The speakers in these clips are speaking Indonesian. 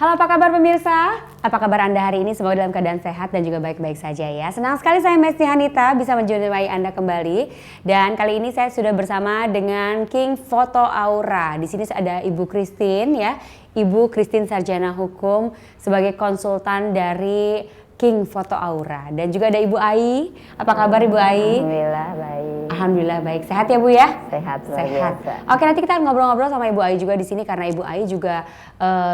Halo, apa kabar pemirsa? Apa kabar Anda hari ini? Semoga dalam keadaan sehat dan juga baik-baik saja ya. Senang sekali saya Mesti Hanita bisa menjumpai Anda kembali. Dan kali ini saya sudah bersama dengan King Foto Aura. Di sini ada Ibu Christine ya. Ibu Christine Sarjana Hukum sebagai konsultan dari King Foto Aura. Dan juga ada Ibu Ai. Apa kabar Ibu Ai? Alhamdulillah baik. Alhamdulillah baik. Sehat ya Bu ya? Sehat. Oke, nanti kita ngobrol-ngobrol sama Ibu Ai juga di sini karena Ibu Ai juga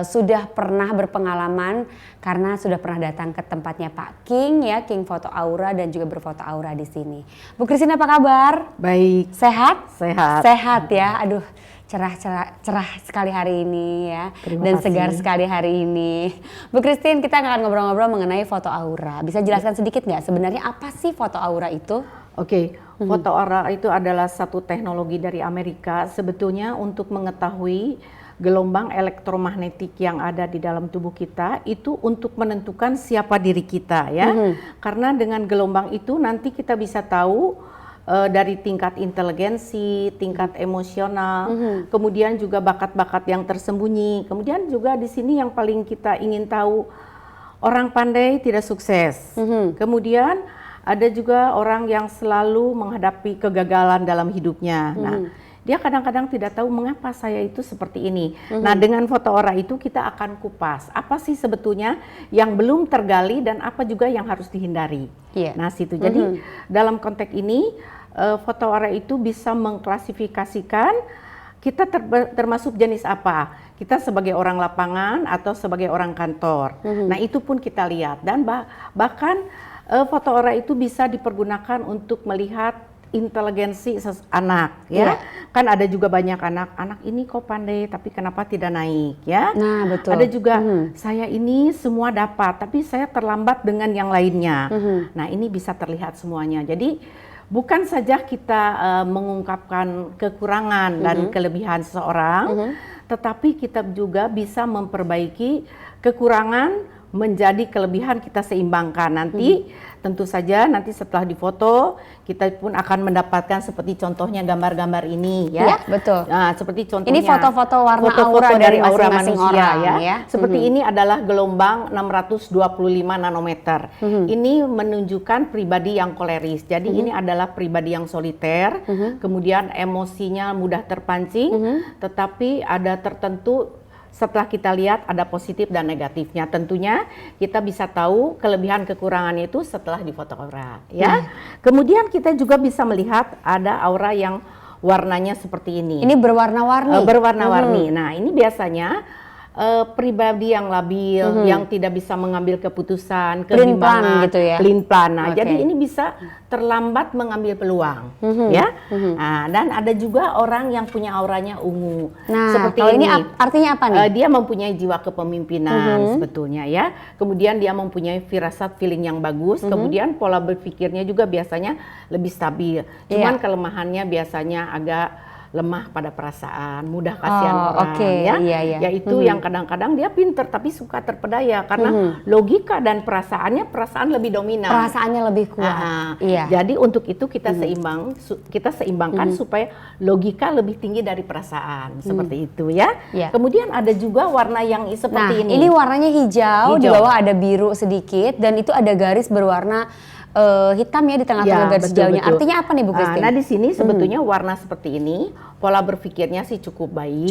sudah pernah berpengalaman karena sudah pernah datang ke tempatnya Pak King ya, King Foto Aura dan juga berfoto aura di sini. Bu Christine apa kabar? Baik. Sehat? Sehat. Sehat ya. Aduh, cerah sekali hari ini ya. Dan segar sekali hari ini. Bu Christine, kita akan ngobrol-ngobrol mengenai foto aura. Bisa jelaskan sedikit nggak sebenarnya apa sih foto aura itu? Oke, foto aura itu adalah satu teknologi dari Amerika sebetulnya untuk mengetahui gelombang elektromagnetik yang ada di dalam tubuh kita itu untuk menentukan siapa diri kita ya. Karena dengan gelombang itu nanti kita bisa tahu dari tingkat inteligensi, tingkat emosional, kemudian juga bakat-bakat yang tersembunyi. Kemudian juga di sini yang paling kita ingin tahu, orang pandai tidak sukses. Kemudian ada juga orang yang selalu menghadapi kegagalan dalam hidupnya. Nah, dia kadang-kadang tidak tahu mengapa saya itu seperti ini. Nah, dengan foto aura itu kita akan kupas apa sih sebetulnya yang belum tergali dan apa juga yang harus dihindari. Nah, situ. Jadi dalam konteks ini foto aura itu bisa mengklasifikasikan kita termasuk jenis apa. Kita sebagai orang lapangan atau sebagai orang kantor. Nah, itu pun kita lihat dan bahkan foto aura itu bisa dipergunakan untuk melihat inteligensi anak ya. Kan ada juga banyak anak ini kok pandai tapi kenapa tidak naik ya. Nah, betul. Ada juga saya ini semua dapat tapi saya terlambat dengan yang lainnya. Nah, ini bisa terlihat semuanya. Jadi bukan saja kita mengungkapkan kekurangan dan kelebihan seseorang, tetapi kita juga bisa memperbaiki kekurangan menjadi kelebihan, kita seimbangkan. Nanti tentu saja nanti setelah difoto kita pun akan mendapatkan seperti contohnya gambar-gambar ini ya. Iya, betul. Nah, seperti contohnya ini foto-foto warna aura dari aura masing-masing manusia orang, ya. Seperti ini adalah gelombang 625 nanometer. Ini menunjukkan pribadi yang koleris. Jadi ini adalah pribadi yang soliter, kemudian emosinya mudah terpancing, tetapi ada tertentu setelah kita lihat ada positif dan negatifnya. Tentunya kita bisa tahu kelebihan kekurangannya itu setelah di foto aura ya. Kemudian kita juga bisa melihat ada aura yang warnanya seperti ini. Ini berwarna-warni. Berwarna-warni. Nah, ini biasanya pribadi yang labil, yang tidak bisa mengambil keputusan, kebimbangan, gitu ya. Nah, jadi ini bisa terlambat mengambil peluang, ya. Nah, dan ada juga orang yang punya auranya ungu. Nah, seperti ini artinya apa nih? Dia mempunyai jiwa kepemimpinan sebetulnya ya. Kemudian dia mempunyai firasat feeling yang bagus. Kemudian pola berpikirnya juga biasanya lebih stabil. Cuman kelemahannya biasanya agak lemah pada perasaan, mudah kasihan orang ya. Yaitu yang kadang-kadang dia pinter tapi suka terpedaya karena logika dan perasaan lebih dominan. Perasaannya lebih kuat. Jadi untuk itu kita seimbangkan supaya logika lebih tinggi dari perasaan. Seperti itu ya. Kemudian ada juga warna yang seperti ini. Ini warnanya hijau, di bawah ada biru sedikit dan itu ada garis berwarna hitam ya di tengah-tengah garis hijaunya. Artinya apa nih Bu Christine? Nah, di sini sebetulnya warna seperti ini pola berpikirnya sih cukup baik.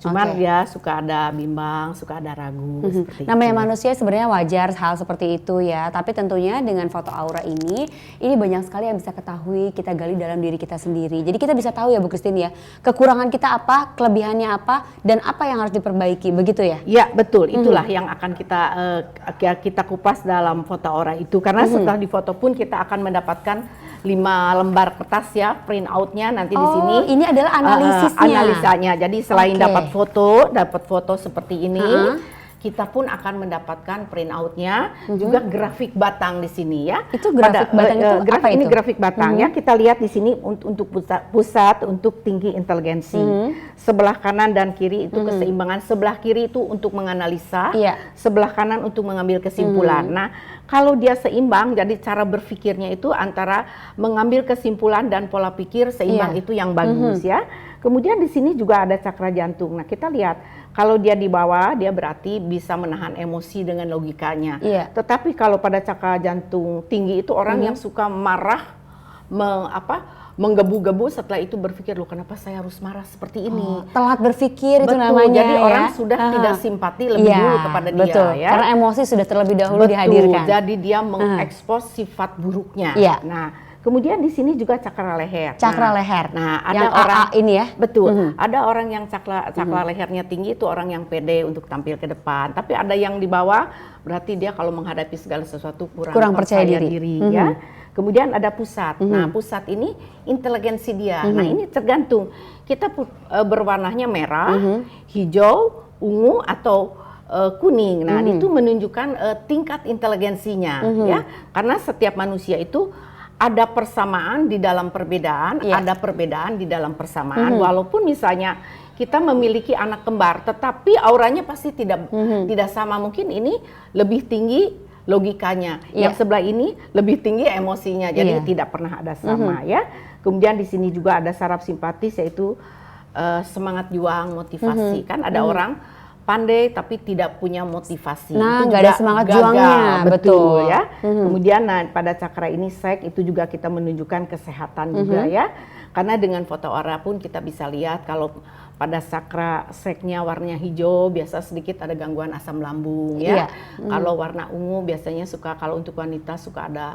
Cuman dia suka ada bimbang, suka ada ragu seperti namanya itu. manusia sebenarnya wajar hal seperti itu ya. Tapi tentunya dengan foto aura ini banyak sekali yang bisa ketahui, kita gali dalam diri kita sendiri. Jadi kita bisa tahu ya Bu Christine ya, kekurangan kita apa, kelebihannya apa, dan apa yang harus diperbaiki, begitu ya? Ya, betul. Itulah yang akan kita kupas dalam foto aura itu. Karena setelah foto pun kita akan mendapatkan 5 lembar kertas ya, print outnya nanti di sini. Ini adalah analisisnya. Analisanya. Jadi selain dapat foto seperti ini, kita pun akan mendapatkan print outnya, juga grafik batang di sini ya. Itu grafik batang itu apa itu? Ini grafik batang ya. Kita lihat di sini untuk pusat untuk tinggi inteligensi. Sebelah kanan dan kiri itu keseimbangan. Sebelah kiri itu untuk menganalisa, sebelah kanan untuk mengambil kesimpulan. Nah, kalau dia seimbang, jadi cara berpikirnya itu antara mengambil kesimpulan dan pola pikir seimbang itu yang bagus ya. Kemudian di sini juga ada cakra jantung. Nah, kita lihat kalau dia di bawah, dia berarti bisa menahan emosi dengan logikanya. Tetapi kalau pada cakra jantung tinggi itu orang yang suka marah, menggebu-gebu, setelah itu berpikir, loh kenapa saya harus marah seperti ini. Telat berpikir. Betul, itu namanya jadi ya. Orang sudah tidak simpati lebih dulu kepada dia. Ya. Karena emosi sudah terlebih dahulu dihadirkan. Jadi dia mengekspos sifat buruknya. Nah, kemudian di sini juga cakra leher. Cakra leher. Nah, ada yang orang AA ini ya. Betul. Ada orang yang cakra lehernya tinggi, itu orang yang pede untuk tampil ke depan. Tapi ada yang di bawah, berarti dia kalau menghadapi segala sesuatu kurang percaya diri ya. Kemudian ada pusat. Nah, pusat ini inteligensi dia. Nah, ini tergantung. Kita berwarnanya merah, hijau, ungu atau kuning. Nah, itu menunjukkan tingkat inteligensinya ya. Karena setiap manusia itu ada persamaan di dalam perbedaan, ada perbedaan di dalam persamaan. Walaupun misalnya kita memiliki anak kembar, tetapi auranya pasti tidak sama. Mungkin ini lebih tinggi logikanya, yang sebelah ini lebih tinggi emosinya, jadi tidak pernah ada sama ya. Kemudian di sini juga ada saraf simpatis, yaitu semangat juang, motivasi. Kan ada orang pandai tapi tidak punya motivasi. Nah, itu nggak ada semangat juangnya, betul ya. Kemudian pada cakra ini sek, itu juga kita menunjukkan kesehatan juga ya. Karena dengan foto aura pun kita bisa lihat kalau pada cakra seknya warnanya hijau, biasa sedikit ada gangguan asam lambung ya. Kalau warna ungu biasanya kalau untuk wanita suka ada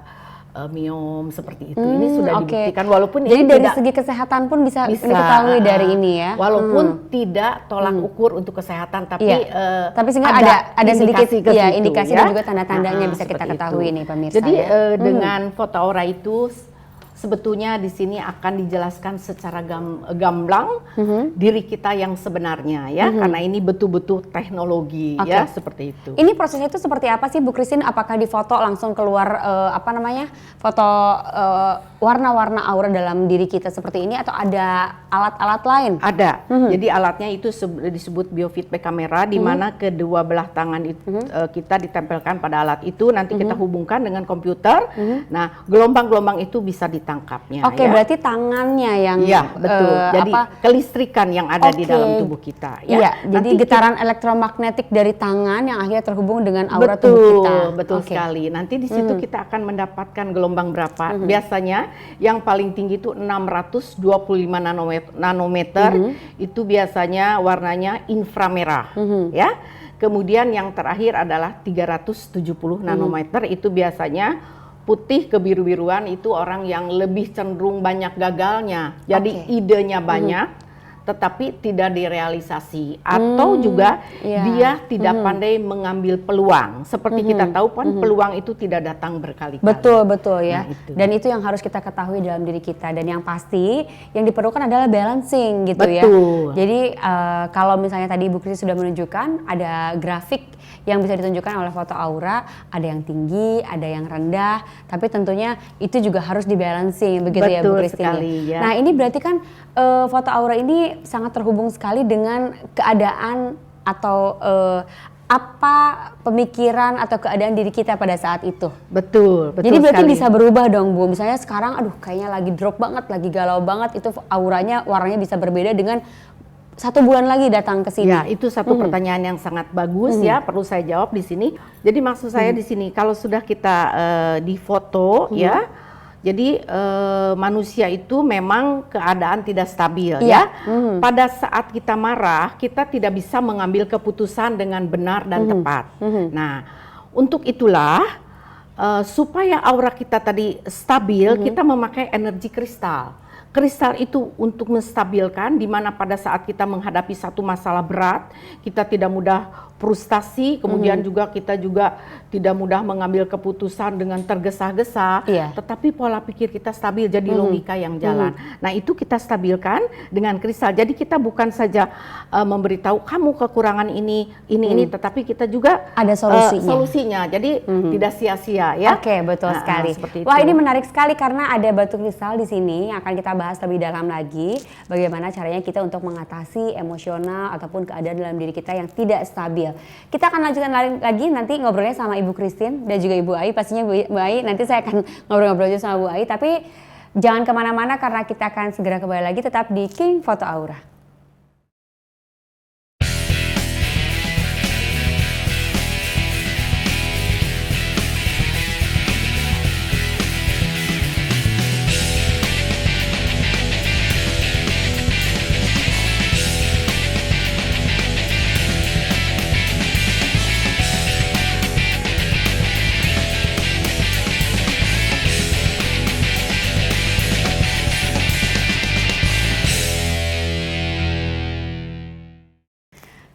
miom seperti itu. Ini sudah dibuktikan, walaupun jadi ini dari segi kesehatan pun bisa diketahui dari ini ya. Walaupun tidak tolak ukur untuk kesehatan, tapi sehingga ada sedikit indikasi dan juga tanda-tandanya bisa kita ketahui nih pemirsa. Jadi dengan foto aura itu sebetulnya di sini akan dijelaskan secara gamblang diri kita yang sebenarnya ya, karena ini betul-betul teknologi ya, seperti itu. Ini prosesnya itu seperti apa sih Bu Christine? Apakah di foto langsung keluar foto warna-warna aura dalam diri kita seperti ini, atau ada alat-alat lain? Ada. Jadi alatnya itu disebut biofeedback kamera, di mana kedua belah tangan itu kita ditempelkan pada alat itu, nanti kita hubungkan dengan komputer. Nah, gelombang-gelombang itu bisa ditangkapnya. Berarti tangannya yang betul. Jadi kelistrikan yang ada di dalam tubuh kita. Jadi getaran elektromagnetik dari tangan yang akhirnya terhubung dengan aura tubuh kita. Betul sekali. Nanti di situ kita akan mendapatkan gelombang berapa. Biasanya yang paling tinggi itu 625 nanometer. Itu biasanya warnanya inframerah, ya. Kemudian yang terakhir adalah 370 nanometer. Itu biasanya putih kebiru-biruan, itu orang yang lebih cenderung banyak gagalnya. Jadi idenya banyak, tetapi tidak direalisasi, atau juga dia tidak pandai mengambil peluang. Seperti kita tahu kan peluang itu tidak datang berkali-kali. Betul ya. Nah, dan itu yang harus kita ketahui dalam diri kita, dan yang pasti yang diperlukan adalah balancing gitu ya. Jadi kalau misalnya tadi Ibu Christine sudah menunjukkan ada grafik yang bisa ditunjukkan oleh foto aura, ada yang tinggi, ada yang rendah, tapi tentunya itu juga harus dibalancing begitu ya Bu Christine. Sekali, ya. Nah, ini berarti kan foto aura ini sangat terhubung sekali dengan keadaan atau apa pemikiran atau keadaan diri kita pada saat itu. Betul Jadi berarti sekali. bisa berubah dong Bu. Misalnya sekarang aduh kayaknya lagi drop banget, lagi galau banget, itu auranya warnanya bisa berbeda dengan 1 bulan lagi datang ke sini. Ya, itu satu pertanyaan yang sangat bagus ya, perlu saya jawab di sini. Jadi maksud saya di sini kalau sudah kita difoto ya, jadi manusia itu memang keadaan tidak stabil ya. Pada saat kita marah, kita tidak bisa mengambil keputusan dengan benar dan tepat. Nah, untuk itulah supaya aura kita tadi stabil, kita memakai energi kristal. Kristal itu untuk menstabilkan, di mana pada saat kita menghadapi satu masalah berat, kita tidak mudah frustasi, kemudian juga kita juga tidak mudah mengambil keputusan dengan tergesa-gesa, tetapi pola pikir kita stabil, jadi logika yang jalan. Nah, itu kita stabilkan dengan kristal. Jadi kita bukan saja memberitahu kamu kekurangan ini, tetapi kita juga ada solusinya. Jadi tidak sia-sia ya. Betul sekali. Seperti Wah, itu. ini menarik sekali karena ada batu kristal di sini yang akan kita bahas bahas lebih dalam lagi bagaimana caranya kita untuk mengatasi emosional ataupun keadaan dalam diri kita yang tidak stabil. Kita akan lanjutkan lagi nanti ngobrolnya sama Ibu Christine dan juga Ibu Ai. Pastinya Bu Ai nanti saya akan ngobrol-ngobrol juga sama Bu Ai, tapi jangan kemana-mana karena kita akan segera kembali lagi tetap di King Foto Aura.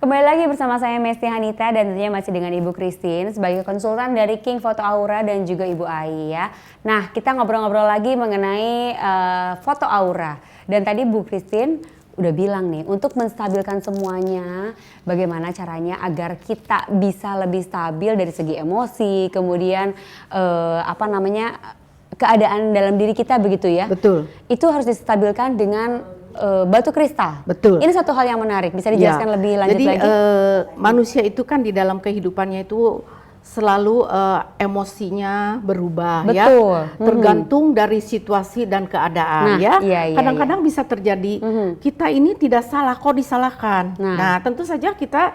Kembali lagi bersama saya Mesti Hanita dan tentunya masih dengan Ibu Christine sebagai konsultan dari King Foto Aura dan juga Ibu Ai ya. Nah, kita ngobrol-ngobrol lagi mengenai foto aura. Dan tadi Bu Christine udah bilang nih untuk menstabilkan semuanya bagaimana caranya agar kita bisa lebih stabil dari segi emosi, kemudian keadaan dalam diri kita begitu ya. Betul. Itu harus distabilkan dengan batu kristal. Betul. Ini satu hal yang menarik. Bisa dijelaskan lebih lanjut jadi, lagi? Jadi manusia itu kan di dalam kehidupannya itu selalu emosinya berubah. Betul. Ya. Tergantung dari situasi dan keadaan. Nah, ya. iya, Kadang-kadang bisa terjadi kita ini tidak salah kok disalahkan. Nah tentu saja kita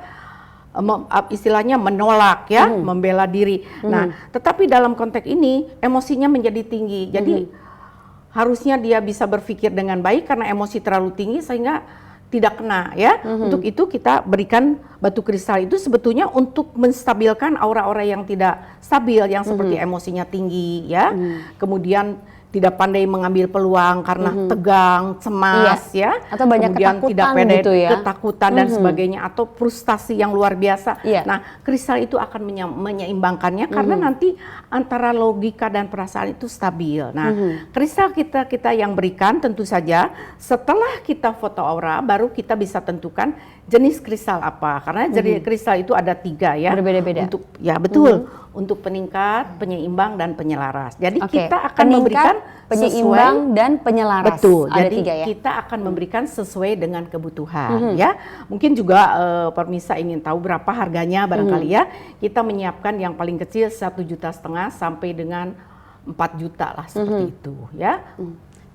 istilahnya menolak ya, membela diri. Nah tetapi dalam konteks ini emosinya menjadi tinggi. Jadi harusnya dia bisa berpikir dengan baik karena emosi terlalu tinggi sehingga tidak kena ya. Untuk itu kita berikan batu kristal itu sebetulnya untuk menstabilkan aura-aura yang tidak stabil, yang seperti emosinya tinggi ya. Kemudian tidak pandai mengambil peluang karena tegang, cemas ya. Atau banyak kemudian ketakutan tidak pede, gitu ya. ketakutan dan sebagainya atau frustasi yang luar biasa. Nah, kristal itu akan menyeimbangkannya karena nanti antara logika dan perasaan itu stabil. Nah, kristal kita yang berikan tentu saja setelah kita foto aura baru kita bisa tentukan jenis kristal apa. Karena jenis kristal itu ada 3 ya. Berbeda-beda. Untuk ya betul. Untuk peningkat, penyeimbang dan penyelaras. Jadi kita akan peningkat, memberikan penyeimbang sesuai, dan penyelaras. Betul. Ada jadi 3 ya. kita akan memberikan sesuai dengan kebutuhan ya. Mungkin juga pemirsa ingin tahu berapa harganya barangkali ya. Kita menyiapkan yang paling kecil 1,5 juta sampai dengan 4 juta lah seperti itu ya.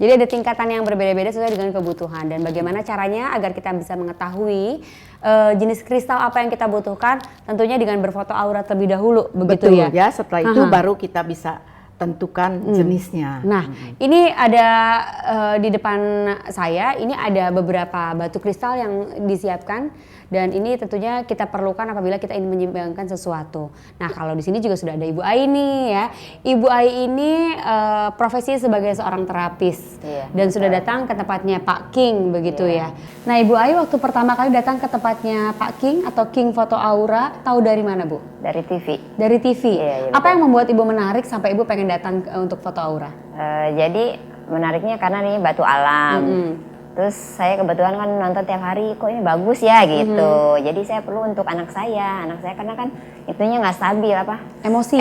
Jadi ada tingkatan yang berbeda-beda sesuai dengan kebutuhan dan bagaimana caranya agar kita bisa mengetahui jenis kristal apa yang kita butuhkan, tentunya dengan berfoto aura terlebih dahulu, begitu. Betul ya. Setelah itu baru kita bisa tentukan jenisnya. Nah, ini ada di depan saya, ini ada beberapa batu kristal yang disiapkan dan ini tentunya kita perlukan apabila kita ingin menyeimbangkan sesuatu. Nah, kalau di sini juga sudah ada Ibu Ai nih ya. Ibu Ai ini profesinya sebagai seorang terapis dan sudah datang ke tempatnya Pak King begitu ya. Nah, Ibu Ai waktu pertama kali datang ke tempatnya Pak King atau King Foto Aura tahu dari mana, Bu? Dari TV. Dari TV. Iya, apa yang membuat Ibu menarik sampai Ibu pengen datang untuk foto aura? Jadi menariknya karena ini batu alam. Terus saya kebetulan kan nonton tiap hari, kok ini bagus ya gitu. Jadi saya perlu untuk anak saya karena kan itunya nggak stabil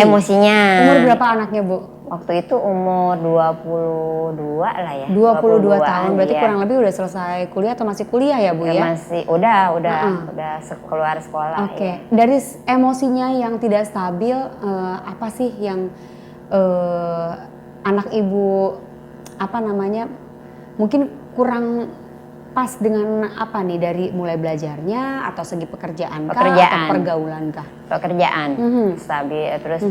emosinya. Umur berapa anaknya, Bu? Waktu itu umur 22 lah ya. 22 tahun, berarti iya. kurang lebih udah selesai kuliah atau masih kuliah ya, Bu ya? Masih, udah keluar sekolah. Oke. Dari emosinya yang tidak stabil, apa sih yang anak Ibu mungkin kurang pas dengan apa nih dari mulai belajarnya atau segi pekerjaan atau pergaulan kah? Pekerjaan stabil terus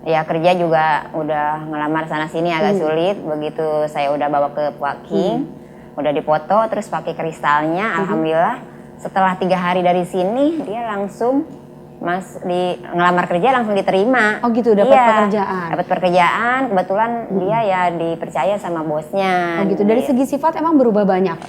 ya kerja juga udah ngelamar sana sini agak sulit. Begitu saya udah bawa ke Pak King, udah dipoto terus pakai kristalnya, alhamdulillah setelah 3 hari dari sini dia langsung ngelamar kerja langsung diterima. Oh gitu, dapat pekerjaan. Dapat pekerjaan, kebetulan dia ya dipercaya sama bosnya. Oh gitu. Dari segi sifat emang berubah banyak?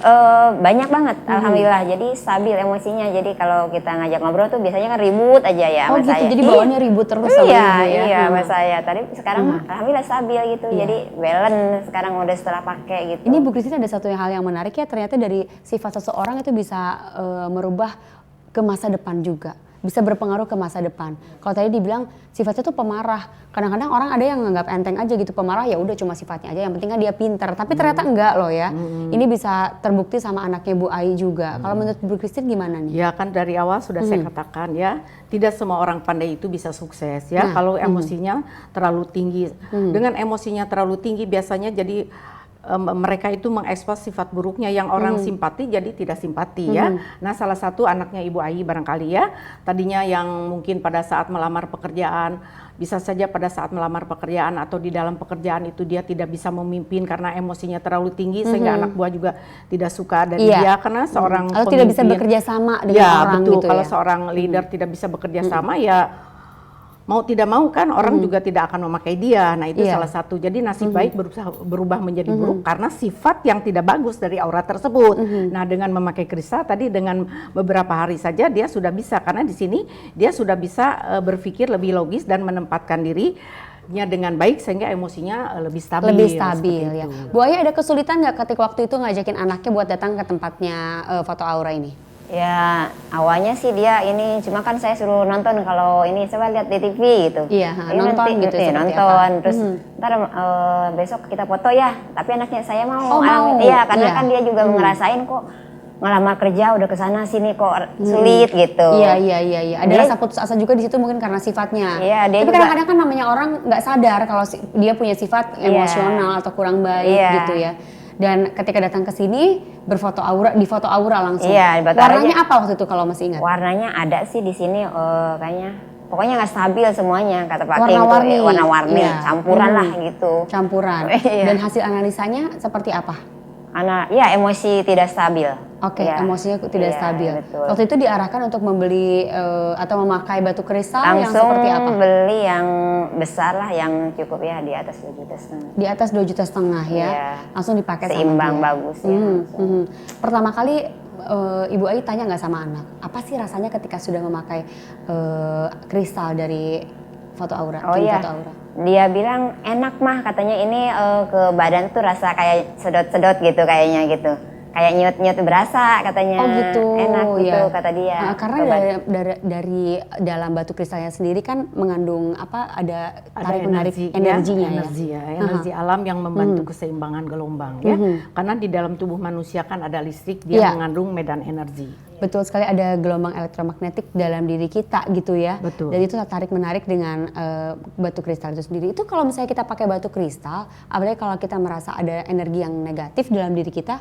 Banyak banget, alhamdulillah. Jadi stabil emosinya. Jadi kalau kita ngajak ngobrol tuh biasanya kan ribut aja ya sama gitu, saya. Jadi bawaannya ribut terus sama Ibu ya? Iya, sama saya. Tadi sekarang alhamdulillah stabil gitu. Jadi balance sekarang udah setelah pakai gitu. Ini Bu Christine ada satu hal yang menarik ya, ternyata dari sifat seseorang itu bisa merubah ke masa depan juga. bisa berpengaruh ke masa depan. Kalau tadi dibilang sifatnya tuh pemarah, kadang-kadang orang ada yang nganggap enteng aja gitu, pemarah ya udah cuma sifatnya aja, yang penting kan dia pinter. Tapi ternyata enggak loh ya. Ini bisa terbukti sama anaknya Bu Ai juga. Kalau menurut Bu Christine gimana nih? Ya kan dari awal sudah saya katakan ya, tidak semua orang pandai itu bisa sukses ya. Kalau emosinya terlalu tinggi, dengan emosinya terlalu tinggi biasanya jadi mereka itu mengekspos sifat buruknya yang orang simpati jadi tidak simpati ya. Nah salah satu anaknya Ibu Ai barangkali ya, tadinya yang mungkin pada saat melamar pekerjaan, bisa saja pada saat melamar pekerjaan atau di dalam pekerjaan itu dia tidak bisa memimpin karena emosinya terlalu tinggi sehingga anak buah juga tidak suka dari dia karena seorang atau pemimpin tidak bisa bekerja sama dengan ya, orang betul. gitu Kalau ya. seorang leader tidak bisa bekerja sama ya mau tidak mau kan orang juga tidak akan memakai dia. Nah itu salah satu. Jadi nasib baik berubah menjadi buruk karena sifat yang tidak bagus dari aura tersebut. Nah dengan memakai kristal tadi dengan beberapa hari saja dia sudah bisa, karena di sini dia sudah bisa berpikir lebih logis dan menempatkan dirinya dengan baik sehingga emosinya lebih stabil. Lebih stabil ya. Itu. Bu Ai ada kesulitan nggak ketika waktu itu ngajakin anaknya buat datang ke tempatnya foto aura ini? Ya awalnya sih dia ini, cuma kan saya suruh nonton kalau ini coba lihat di TV gitu. Iya, Ini nonton nanti, gitu seperti nonton apa? terus ntar besok kita foto ya. Tapi anaknya saya mau. Oh, mau. Iya karena Iya. kan dia juga ngerasain kok ngelamar kerja udah kesana sini kok sulit gitu. Iya. Ada rasa putus asa juga di situ mungkin karena sifatnya. Iya, dia tapi juga- kadang-kadang kan namanya orang nggak sadar kalau dia punya sifat emosional atau kurang baik gitu ya. Dan ketika datang ke sini berfoto aura, di foto aura langsung. Iya, di foto Warnanya auranya. apa waktu itu kalau masih ingat? Warnanya ada sih di sini kayaknya. Pokoknya nggak stabil semuanya kata Pak King Warna-warni. tuh, warna-warni, Iya. campuran lah gitu. Campuran. Iya. Dan hasil analisanya seperti apa? Ya emosi tidak stabil. Oke, Iya. emosinya tidak Iya, stabil. betul. Waktu itu diarahkan untuk membeli atau memakai batu kristal yang Langsung seperti apa? beli yang besar lah, yang cukup ya di atas 2,5 juta. Di atas 2,5 juta ya. Iya. Langsung dipakai Seimbang, sama dia. bagus ya. langsung. Pertama kali Ibu Ai tanya nggak sama anak, apa sih rasanya ketika sudah memakai kristal dari foto aura? Oh King iya, Foto Aura? dia bilang enak mah katanya ini ke badan tuh rasa kayak sedot-sedot gitu kayaknya gitu. Kayak nyut-nyut berasa katanya. Oh gitu, Enak gitu ya. kata dia. Karena Ke dari dalam batu kristalnya sendiri kan mengandung apa? Ada Ada tarik menarik energi, energinya ya, energi alam yang membantu keseimbangan gelombang ya. Karena di dalam tubuh manusia kan ada listrik, dia Iya. mengandung medan energi. Betul sekali, ada gelombang elektromagnetik dalam diri kita gitu ya. Betul. Dan itu tarik menarik dengan batu kristal itu sendiri. Itu kalau misalnya kita pakai batu kristal, apalagi kalau kita merasa ada energi yang negatif dalam diri kita,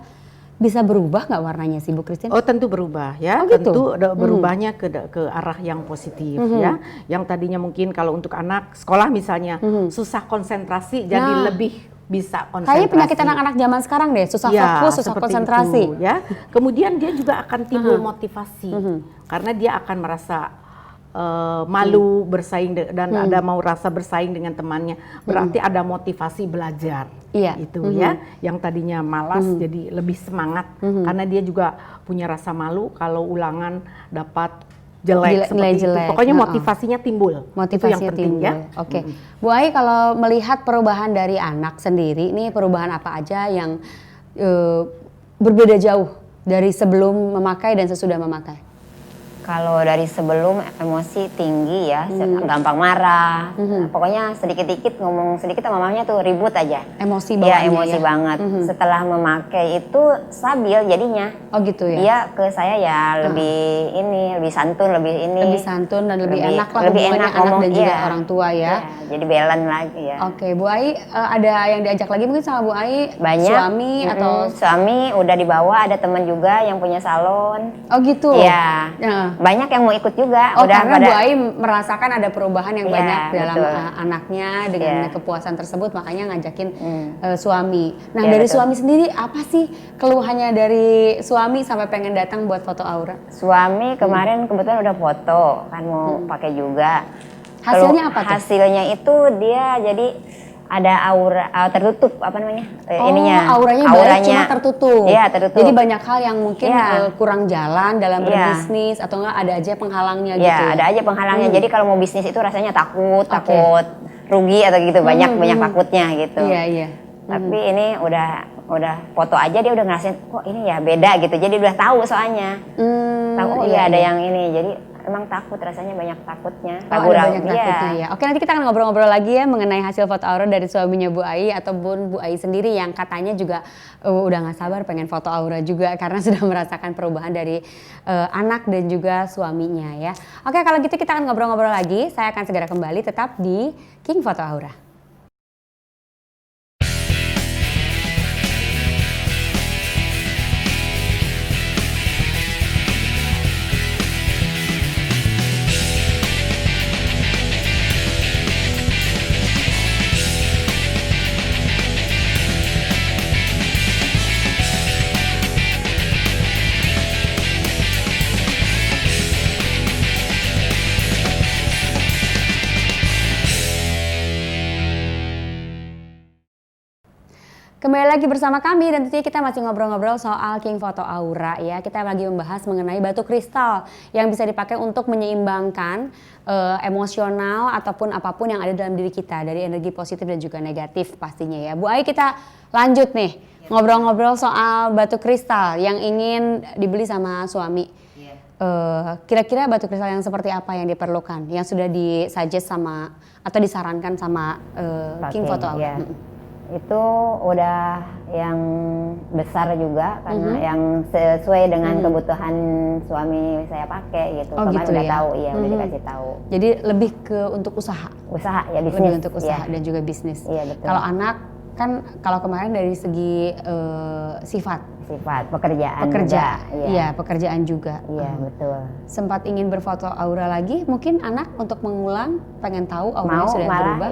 bisa berubah nggak warnanya sih Bu Christine? Oh tentu berubah ya, Oh, gitu? tentu berubahnya ke arah yang positif ya. Yang tadinya mungkin kalau untuk anak sekolah misalnya susah konsentrasi jadi Nah. lebih bisa konsentrasi. Kayaknya penyakit anak-anak zaman sekarang deh, susah Ya, fokus, susah seperti konsentrasi. itu, ya. Kemudian dia juga akan timbul motivasi karena dia akan merasa malu bersaing dan ada mau rasa bersaing dengan temannya. Berarti ada motivasi belajar. Iya. Itu ya. Yang tadinya malas jadi lebih semangat karena dia juga punya rasa malu kalau ulangan dapat jelek seperti itu. jelek. Pokoknya motivasinya timbul. Itu yang Motivasinya penting timbul. ya. Oke. Bu Ai, kalau melihat perubahan dari anak sendiri, ini perubahan apa aja yang berbeda jauh dari sebelum memakai dan sesudah memakai? Kalau dari sebelum emosi tinggi ya, gampang marah. Nah, pokoknya sedikit-dikit ngomong sedikit sama mamanya tuh ribut aja. Emosi Iya bawaannya emosi ya? banget. Setelah memakai itu stabil jadinya. Oh gitu ya? Dia ke saya ya lebih lebih santun, lebih ini. Lebih santun dan lebih enak lah lebih hubungannya enak anak ngomong, dan juga iya. orang tua ya? Iya, jadi balance lagi ya. Oke, Bu Ai, ada yang diajak lagi mungkin sama Bu Ai? Banyak. Suami atau? Suami udah dibawa, ada teman juga yang punya salon. Oh gitu? Iya. Ya. Banyak yang mau ikut juga. Oh udah karena pada Bu Ai merasakan ada perubahan yang Iya, banyak dalam betul. anaknya dengan Iya. kepuasan tersebut, makanya ngajakin suami. Nah Iya, dari betul. suami sendiri apa sih keluhannya dari suami sampai pengen datang buat foto aura? Suami kemarin kebetulan udah foto kan mau pakai juga. Hasilnya apa tuh? Hasilnya itu dia jadi ada aura tertutup apa namanya ininya. Auranya baik cuma tertutup. Iya tertutup. Jadi banyak hal yang mungkin Iya. kurang jalan dalam Iya. berbisnis atau enggak ada aja penghalangnya gitu. Ya ada aja penghalangnya. Jadi kalau mau bisnis itu rasanya takut rugi atau gitu banyak takutnya gitu. Iya. Tapi ini udah foto aja dia udah ngerasain kok ini ya beda gitu. Jadi udah tahu soalnya. Tahu oh iya ada yang ini. Jadi emang takut, rasanya banyak takutnya. Oh, ada banyak takutnya ya. Oke, nanti kita akan ngobrol-ngobrol lagi ya mengenai hasil foto aura dari suaminya Bu Ai ataupun Bu Ai sendiri yang katanya juga udah nggak sabar pengen foto aura juga karena sudah merasakan perubahan dari anak dan juga suaminya ya. Oke, kalau gitu kita akan ngobrol-ngobrol lagi. Saya akan segera kembali tetap di King Foto Aura. Kembali lagi bersama kami dan tentunya kita masih ngobrol-ngobrol soal King Foto Aura ya. Kita lagi membahas mengenai batu kristal yang bisa dipakai untuk menyeimbangkan emosional ataupun apapun yang ada dalam diri kita, dari energi positif dan juga negatif pastinya ya. Bu Ai, kita lanjut nih ngobrol-ngobrol soal batu kristal yang ingin dibeli sama suami. Kira-kira batu kristal yang seperti apa yang diperlukan, yang sudah disuggest sama atau disarankan sama King Foto Aura? Ya. Itu udah yang besar juga karena yang sesuai dengan kebutuhan suami saya pakai gitu. Oh, kemarin gitu udah ya? tahu, iya udah dikasih tahu. Jadi lebih ke untuk usaha. Usaha ya, bisnis. Lebih untuk usaha ya. dan juga bisnis. Iya, betul. Kalau anak kan, kalau kemarin dari segi sifat Pekerjaan pekerja, juga, iya pekerjaan juga. Iya, betul. Sempat ingin berfoto aura lagi, mungkin anak untuk mengulang, pengen tahu auranya Mau sudah malah berubah.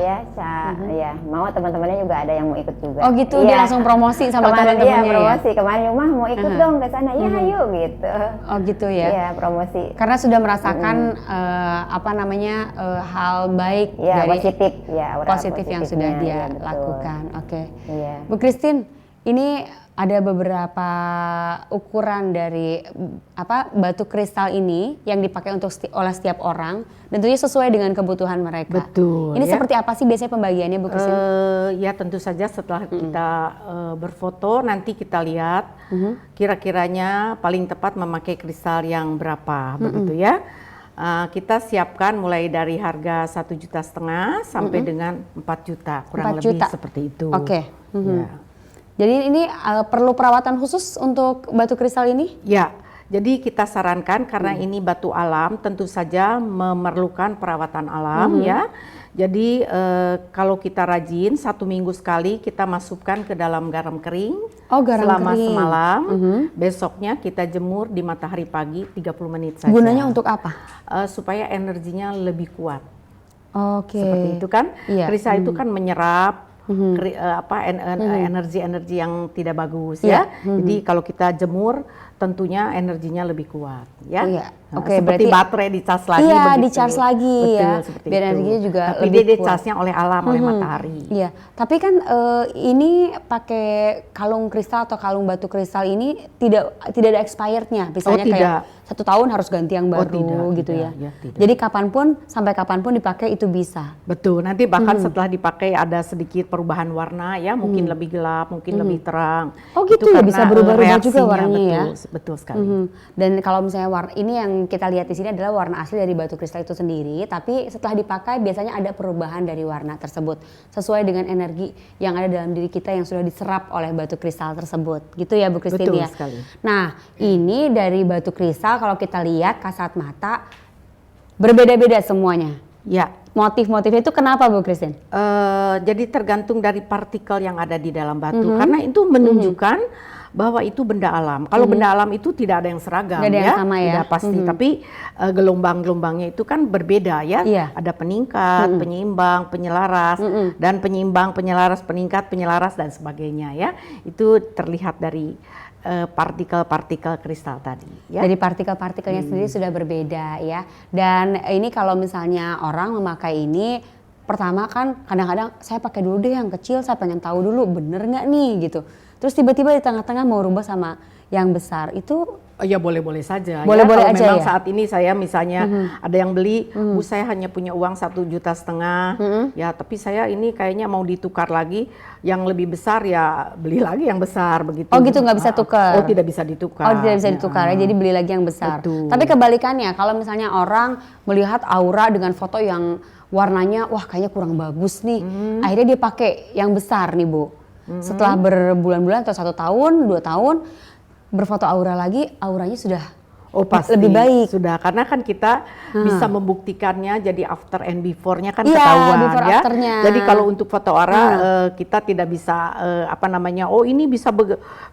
ya mau teman-temannya juga ada yang mau ikut juga. Oh gitu, dia langsung promosi sama kemarin teman-temannya ya. promosi, kemarin rumah mau ikut dong ke sana, ya ayo gitu. Oh gitu ya. Iya, promosi. Karena sudah merasakan hal baik Ya, dari positif ya, aura positif yang sudah positifnya, dia iya, betul. lakukan. Oke. Iya. Bu Christine, ini ada beberapa ukuran dari batu kristal ini yang dipakai untuk oleh setiap orang dan tentunya sesuai dengan kebutuhan mereka. Betul. Ini ya. seperti apa sih biasanya pembagiannya, Bu Christine? Ya tentu saja setelah kita berfoto nanti kita lihat kira-kiranya paling tepat memakai kristal yang berapa, begitu ya. Kita siapkan mulai dari harga 1,5 juta sampai dengan 4 juta, kurang 4 lebih juta. seperti itu. Oke. Ya. Jadi ini perlu perawatan khusus untuk batu kristal ini? Ya, jadi kita sarankan karena ini batu alam tentu saja memerlukan perawatan alam ya. Jadi kalau kita rajin 1 minggu sekali kita masukkan ke dalam garam kering selama kering. semalam. Besoknya kita jemur di matahari pagi 30 menit saja. Gunanya untuk apa? Supaya energinya lebih kuat. Oke. Seperti itu kan. Iya. Kristal itu kan menyerap energi-energi yang tidak bagus ya. Jadi kalau kita jemur tentunya energinya lebih kuat ya. Iya. Nah, Oke, seperti berarti baterai dicas lagi iya, begitu. dicas lagi. Betul, Ya. seperti Biar itu. energinya juga tapi lebih dia kuat. dicasnya oleh alam, oleh matahari. Iya, tapi kan ini pakai kalung kristal atau kalung batu kristal ini tidak ada expirednya. Misalnya kayak 1 tahun harus ganti yang baru gitu tidak, ya. tidak. Jadi sampai kapanpun dipakai itu bisa. Betul, nanti bahkan setelah dipakai ada sedikit perubahan warna ya, mungkin lebih gelap, mungkin lebih terang. Oh gitu Itu ya, karena bisa berubah-ubah juga reaksinya, warnanya ya. Betul sekali. Dan kalau misalnya warna ini yang kita lihat di sini adalah warna asli dari batu kristal itu sendiri, tapi setelah dipakai biasanya ada perubahan dari warna tersebut sesuai dengan energi yang ada dalam diri kita yang sudah diserap oleh batu kristal tersebut. Gitu ya Bu Christine Betul ya. sekali. Nah, ini dari batu kristal kalau kita lihat kasat mata berbeda-beda semuanya. Ya. Motif-motifnya itu kenapa Bu Christine? Jadi tergantung dari partikel yang ada di dalam batu, karena itu menunjukkan bahwa itu benda alam. Kalau benda alam itu tidak ada yang seragam, Nggak ada yang ya, sama ya? tidak pasti. Tapi gelombang-gelombangnya itu kan berbeda ya. Iya. Ada peningkat, penyeimbang, penyelaras, dan penyeimbang, penyelaras, peningkat, penyelaras dan sebagainya ya. Itu terlihat dari partikel-partikel kristal tadi. Ya. Dari partikel-partikelnya sendiri sudah berbeda ya. Dan ini kalau misalnya orang memakai ini, pertama kan kadang-kadang saya pakai dulu deh yang kecil, saya pengen tahu dulu bener nggak nih gitu. Terus tiba-tiba di tengah-tengah mau rubah sama yang besar, itu Ya boleh-boleh saja. Boleh-boleh ya. Kalau aja memang ya? saat ini saya misalnya ada yang beli, Bu saya hanya punya uang 1,5 juta, ya tapi saya ini kayaknya mau ditukar lagi, yang lebih besar ya beli lagi yang besar begitu. Oh gitu, nggak bisa tukar? Oh tidak bisa ditukar. Oh tidak bisa ditukar ya, jadi beli lagi yang besar. Betul. Tapi kebalikannya, kalau misalnya orang melihat aura dengan foto yang warnanya, wah kayaknya kurang bagus nih, akhirnya dia pakai yang besar nih Bu. Setelah berbulan-bulan atau 1 tahun, 2 tahun, berfoto aura lagi, auranya sudah pasti lebih baik. Sudah, karena kan kita bisa membuktikannya, jadi after and before-nya kan Iya, ketahuan before ya. after-nya. Jadi kalau untuk foto aura kita tidak bisa ini bisa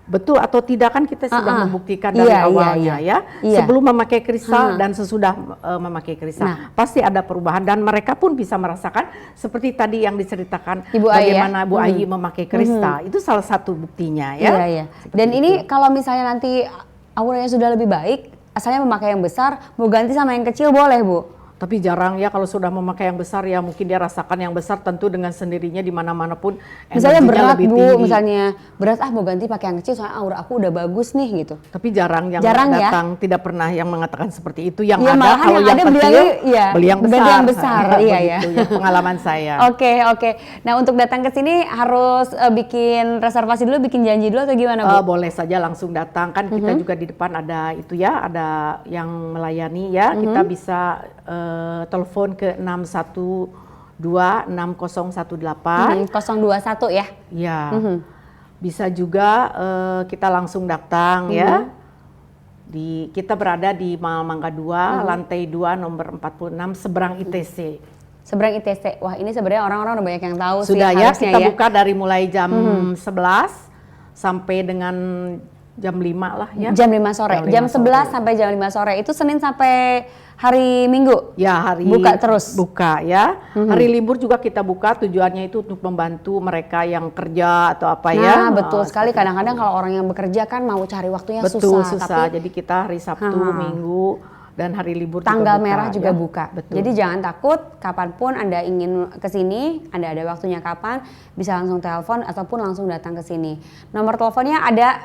betul atau tidak, kan kita sudah membuktikan dari awalnya ya. Iya. Sebelum memakai kristal dan sesudah memakai kristal pasti ada perubahan, dan mereka pun bisa merasakan seperti tadi yang diceritakan Ibu Ai, bagaimana Bu Ai memakai kristal. Itu salah satu buktinya ya. Iya, iya. Dan ini kalau misalnya nanti auranya sudah lebih baik, asalnya memakai yang besar, mau ganti sama yang kecil boleh Bu? Tapi jarang ya kalau sudah memakai yang besar, ya mungkin dia rasakan yang besar tentu dengan sendirinya di mana-mana pun. Misalnya berat lebih Bu, tinggi. misalnya berat mau ganti pakai yang kecil soalnya aura aku udah bagus nih gitu. Tapi jarang yang ya? datang, tidak pernah yang mengatakan seperti itu. Yang Iya, ada malahan kalau yang yang ada kecil beli yang besar. beli yang besar. Yang besar, iya ya. Begitu ya, pengalaman saya. Oke. Nah untuk datang ke sini harus bikin reservasi dulu, bikin janji dulu atau gimana Bu? Boleh saja langsung datang, kan kita juga di depan ada itu ya, ada yang melayani ya. Kita bisa telepon ke 612-6018. 021 ya? Ya, bisa juga kita langsung datang ya. Kita berada di Mall Mangga 2, lantai 2, nomor 46, seberang ITC. Seberang ITC. Wah ini sebenarnya orang-orang udah banyak yang tahu Sudah sih. ya, kita buka dari mulai jam 11 sampai dengan jam 5 lah ya. Jam 5 sore. Jam 11 sampai jam 5 sore. Itu Senin sampai hari Minggu? Ya, hari buka terus? Buka ya. Hari libur juga kita buka, tujuannya itu untuk membantu mereka yang kerja atau apa ya. Nah betul sekali, kadang-kadang kalau orang yang bekerja kan mau cari waktunya susah. Tapi jadi kita hari Sabtu, Minggu, dan hari libur tanggal juga buka, merah juga ya. buka. Betul. Jadi jangan takut, kapanpun Anda ingin ke sini, Anda ada waktunya kapan, bisa langsung telepon ataupun langsung datang ke sini. Nomor teleponnya ada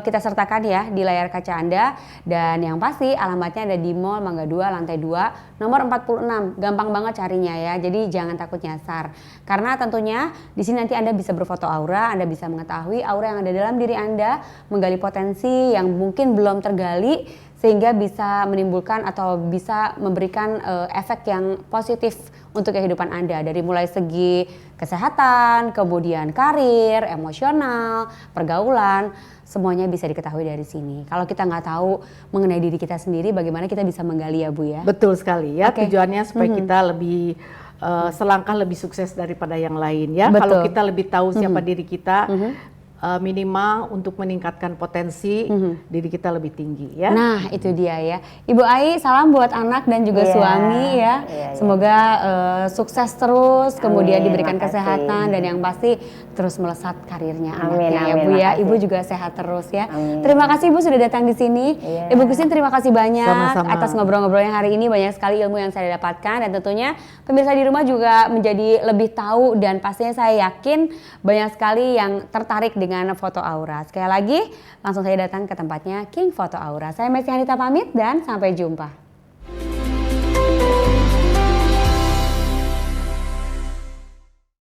kita sertakan ya di layar kaca Anda, dan yang pasti alamatnya ada di Mall Mangga 2 lantai 2 nomor 46. Gampang banget carinya ya. Jadi jangan takut nyasar. Karena tentunya di sini nanti Anda bisa berfoto aura, Anda bisa mengetahui aura yang ada dalam diri Anda, menggali potensi yang mungkin belum tergali, sehingga bisa menimbulkan atau bisa memberikan efek yang positif untuk kehidupan Anda, dari mulai segi kesehatan, kemudian karir, emosional, pergaulan, semuanya bisa diketahui dari sini. Kalau kita nggak tahu mengenai diri kita sendiri, bagaimana kita bisa menggali ya Bu ya? Betul sekali ya, Oke. tujuannya supaya kita lebih selangkah lebih sukses daripada yang lain ya. Betul. Kalau kita lebih tahu siapa diri kita, minimal untuk meningkatkan potensi diri kita lebih tinggi ya. Nah itu dia ya. Ibu Ai, salam buat anak dan juga Iya, suami ya. iya. Semoga sukses terus, kemudian Amin, diberikan makasih. kesehatan, dan yang pasti terus melesat karirnya Amin, anaknya ya amin, Bu ya. makasih. Ibu juga sehat terus ya. Amin. Terima kasih Ibu sudah datang di sini. Iya. Ibu Christine, terima kasih banyak Sama-sama. atas ngobrol-ngobrolnya hari ini. Banyak sekali ilmu yang saya dapatkan, dan tentunya pemirsa di rumah juga menjadi lebih tahu, dan pastinya saya yakin banyak sekali yang tertarik dengan foto aura. Sekali lagi langsung saya datang ke tempatnya King Foto Aura. Saya Mesty Hanita pamit dan sampai jumpa.